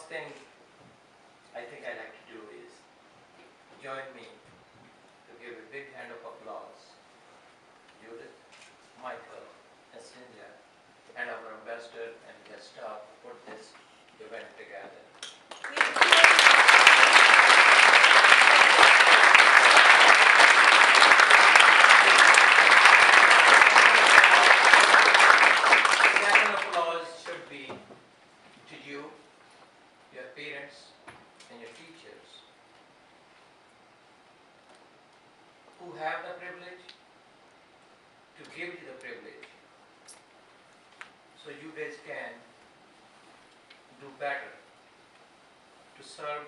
thing I think I like to do is join me to give a big hand of applause Judith, Micheal, and Cynthia, and our ambassador and guest star who put this event together. Second applause should be to you, your parents, and your teachers who have the privilege to give you the privilege so you guys can do better to serve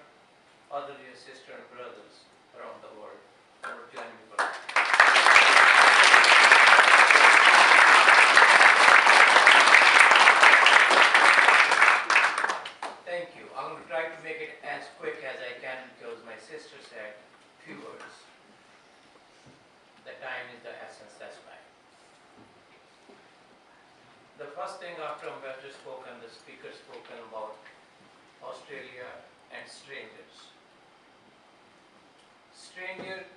other your sisters and brothers around the world. Lord, join me for that. Thank you. I'm going to try to make it as quick as I can because my sister said few words. The time is the essence, that's why. The first thing after ambassador spoken, the speaker spoken about Australia and strangers. Stranger,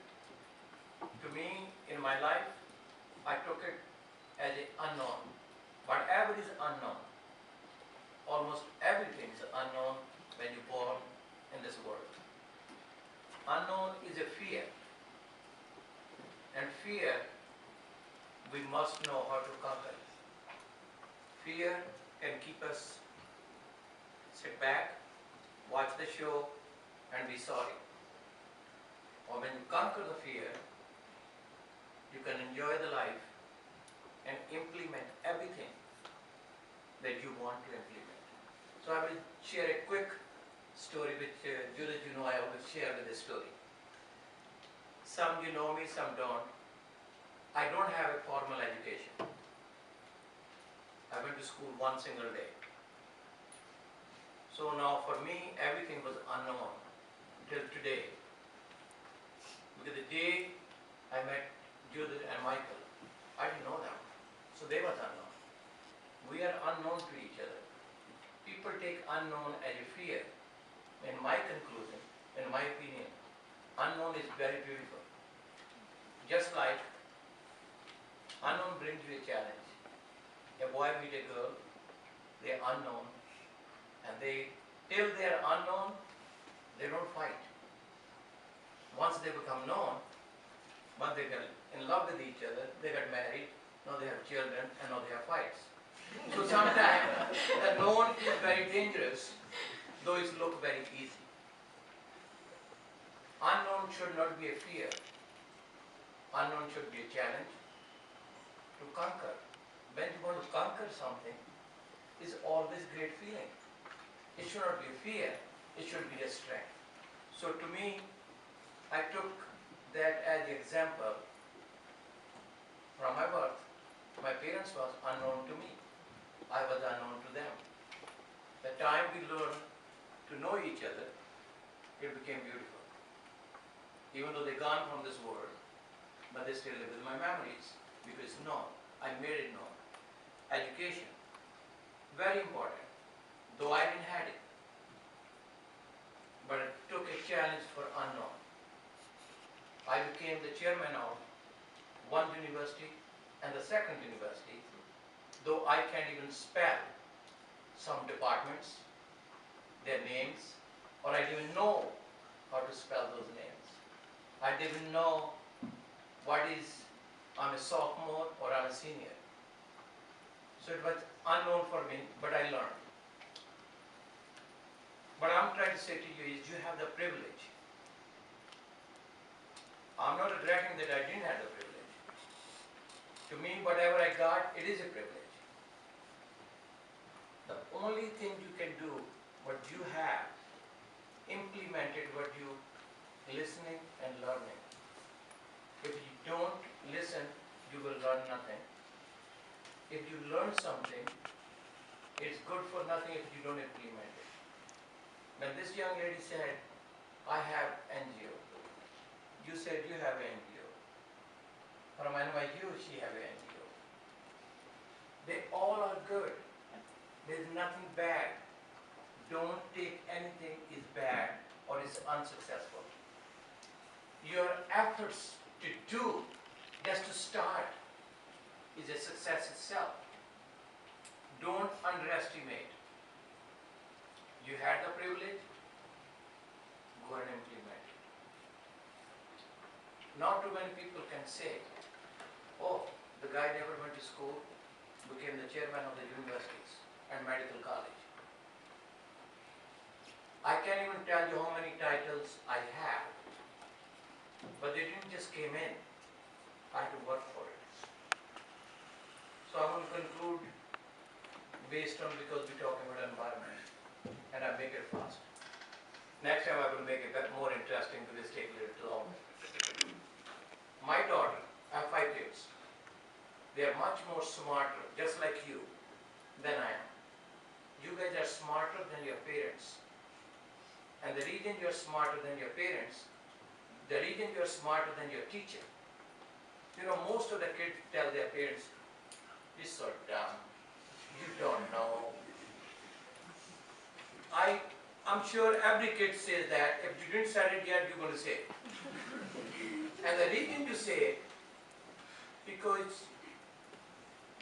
to me, in my life, I took it as an unknown. Whatever is unknown, almost everything is unknown when you're born in this world. Unknown is a fear. And fear, we must know how to conquer it. Fear can keep us sit back, watch the show, and be sorry. Or when you conquer the fear, you can enjoy the life and implement everything that you want to implement. So I will share a quick story which Judith, you know I always share with this story. Some you know me, some don't. I don't have a formal education. I went to school one single day. So now for me, everything was unknown till today. Because the day I met Judith and Micheal, I didn't know them. So they was unknown. We are unknown to each other. People take unknown as a fear. In my conclusion, in my opinion, unknown is very beautiful. Just like unknown brings you a challenge. A boy meet a girl, they are unknown, and till they are unknown, they don't fight. Once they become known, once they get in love with each other, they get married, now they have children, and now they have fights. So sometimes the known is very dangerous, though it looks very easy. Unknown should not be a fear. Unknown should be a challenge to conquer. When you want to conquer something, it's always great feeling. It should not be a fear, it should be a strength. So to me, I took that as the example from my birth. My parents was unknown to me. I was unknown to them. The time we learned to know each other, it became beautiful. Even though they're gone from this world, but they still live with my memories because known. I made it known. Education, very important, though I didn't have it. But it took a challenge for unknown. I became the chairman of one university and the second university, though I can't even spell some departments, their names, or I didn't even know how to spell those names. I didn't know what is, I'm a sophomore or I'm a senior. So it was unknown for me, but I learned. What I'm trying to say to you is you have the privilege. I'm not regretting that I didn't have the privilege. To me, whatever I got, it is a privilege. The only thing you can do, what you have, implemented what you listening and learning. If you don't listen, you will learn nothing. If you learn something, it's good for nothing if you don't implement it. When this young lady said, I have NGO, you said you have NGO. From NYU, she have NGO. They all are good. There's nothing bad. don't take anything is bad or is unsuccessful. Your efforts to do, just to start, is a success itself. Don't underestimate. You had the privilege, go and implement. Not too many people can say, oh, the guy never went to school, became the chairman of the universities and medical college. I can't even tell you how many titles I have, but they didn't just came in. I had to work for it. So I will conclude based on, because we're talking about environment, and I make it fast. Next time I will make it more interesting because it's taking a little longer. My daughter, I have 5 kids. They are much more smarter, just like you, than I am. You guys are smarter than your parents. And the reason you're smarter than your parents, the reason you're smarter than your teacher. You know, most of the kids tell their parents, you're so dumb, you don't know. I'm sure every kid says that. If you didn't say it yet, you're going to say it. And the reason you say it, because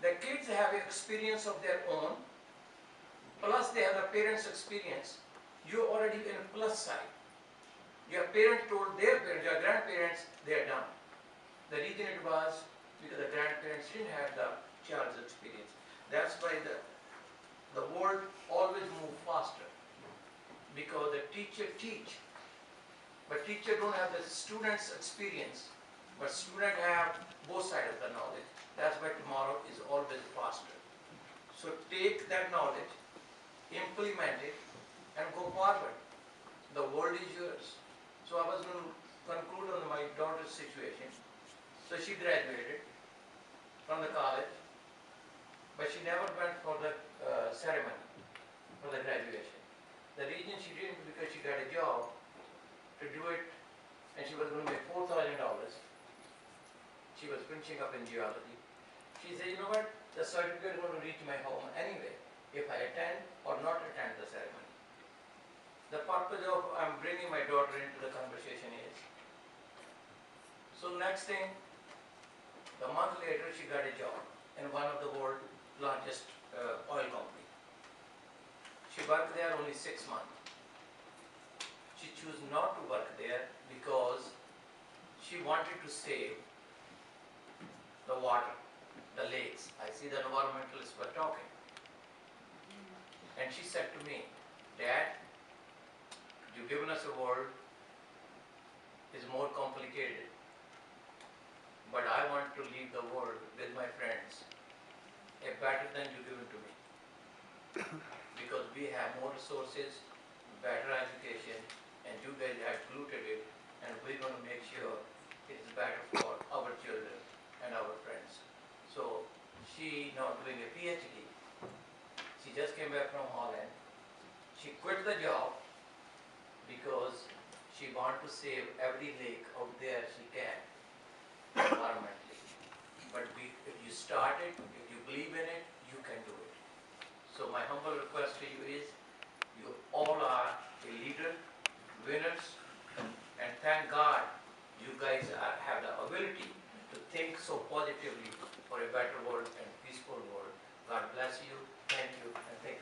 the kids have experience of their own, plus they have the parents' experience. You're already in a plus side. Your parents told their parents, your grandparents, they're dumb. The reason it was because the grandparents didn't have the child's experience. That's why the world always moves faster. Because the teacher teach, but teacher don't have the student's experience, but student have both sides of the knowledge. That's why tomorrow is always faster. So take that knowledge, implement it, and go forward. The world is yours. So I was going to conclude on my daughter's situation. So she graduated from the college, but she never went for the ceremony for the graduation. The reason she didn't, because she got a job to do it, and she was going to make $4,000. She was finishing up in geology. She said, you know what, the certificate is going to reach my home anyway, if I attend or not attend the ceremony. The purpose of I'm bringing my daughter into the conversation is, so next thing, a month later she got a job in one of the world's largest oil company. She worked there only 6 months. She chose not to work there because she wanted to save the water, the lakes. I see the environmentalists were talking. And she said to me, Dad, you've given us a world is more complicated, but I want to leave the world with my friends better than you've given to me. Because we have more resources, better education, and you guys have polluted it, and we're going to make sure it's better for our children and our friends. So she now doing a PhD. She just came back from Holland. She quit the job because she wants to save every lake out there she can environmentally. But if you start it, if you believe in it, you can do it. So my humble request to you is, you all are a leader, winners, and thank God you guys have the ability to think so positively for a better world and peaceful world. God bless you, thank you, and thank you.